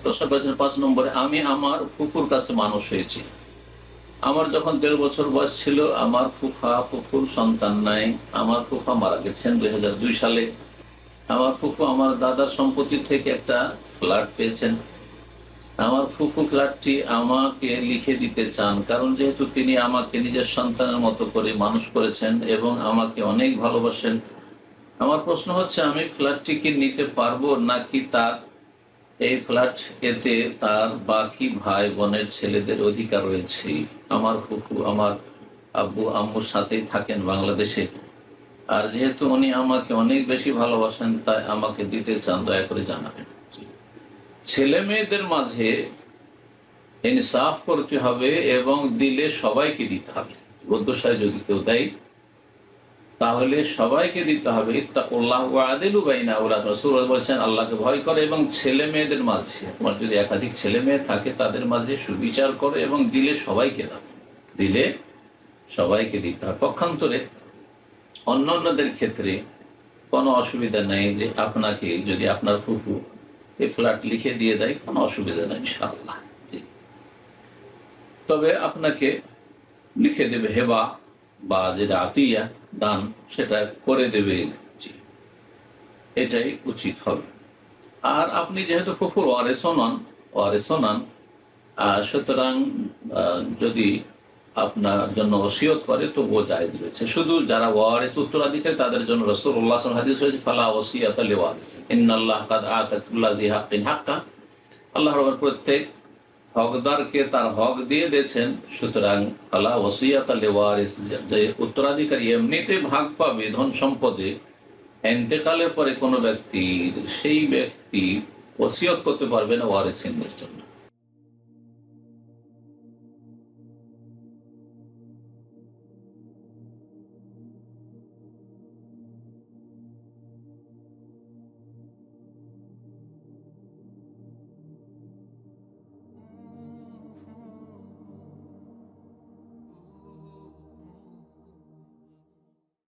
প্রশ্ন করেছেন 5 নম্বরে, আমি আমার ফুফুর কাছে মানুষ হয়েছি। আমার যখন 1.5 বছর বয়স ছিল, আমার ফুফুর সন্তান নাই। আমার ফুফা মারা গেছেন 2002 সালে। আমার ফুফু আমার দাদার সম্পত্তি থেকে একটা ফ্ল্যাট পেয়েছেন। আমার ফুফু ফ্ল্যাটটি আমাকে লিখে দিতে চান, কারণ যেহেতু তিনি আমাকে নিজের সন্তানের মতো করে মানুষ করেছেন এবং আমাকে অনেক ভালোবাসেন। আমার প্রশ্ন হচ্ছে, আমি ফ্ল্যাটটি কি নিতে পারবো, নাকি তার এই ফ্ল্যাট এতে তার বাকি ভাই বোনের ছেলেদের অধিকার রয়েছে? আমার ফুফু আমার আব্বু আম্মুর সাথেই থাকেন বাংলাদেশে, আর যেহেতু উনি আমাকে অনেক বেশি ভালোবাসেন, তাই আমাকে দিতে চান, দয়া করে জানাবেন। ছেলে মেয়েদের মাঝে ইনসাফ করতে হবে এবং দিলে সবাইকে দিতে হবে। বদ্ধসায় যদি কেউ দেয় তাহলে সবাইকে দিতে হবে। ইত্তাকুল্লাহ ওয়া আদিলু বাইনা আওলাদিকুম, রাসূল বলেছেন আল্লাহকে ভয় করে এবং ছেলে মেয়েদের মাঝে, তোমার যদি একাধিক ছেলে মেয়ে থাকে তাদের মাঝে সুবিচার করে এবং দিলে সবাইকে দাও, দিলে সবাইকে দিতে হবে। পক্ষান্তরে অন্যদের ক্ষেত্রে কোনো অসুবিধা নেই যে আপনাকে যদি আপনার ফুফু এই ফ্ল্যাট লিখে দিয়ে দেয়, কোনো অসুবিধা নেই ইনশাআল্লাহ। জি, তবে আপনাকে লিখে দেবে হেবা বা যেটা আতিয়া দান, সেটা করে দেবে। জি, এটাই উচিত হবে। আর আপনি যেহেতু ফুফুর ওয়ারেসও নন, সুতরাং যদি আপনার জন্য ওসিয়ত করে তবুও জায়েজ রয়েছে। শুধু যারা ওয়ারিস উত্তরাধিকারী তাদের জন্য রাসূলুল্লাহ সাল্লাল্লাহু আলাইহি ওয়াসাল্লাম হাদিস রয়েছে, ফালা ওসিয়াতা লিওয়ারিস, ইন্নাল্লাহ কাদ আতা কুল্লা যি হাক্কিন হাক্কা। আল্লাহ রাব্বুল প্রত্যেক হকদারকে তার হক দিয়ে দিয়েছেন, সুতরাং ফালা ওসিয়াতা লিওয়ারিস, যে উত্তরাধিকারী এমনিতে ভাগ পাবে ধন সম্পদে, ইন্তেকালের পরে কোনো ব্যক্তির, সেই ব্যক্তি ওসিয়ত করতে পারবে না ওয়ারিসিনদের জন্য।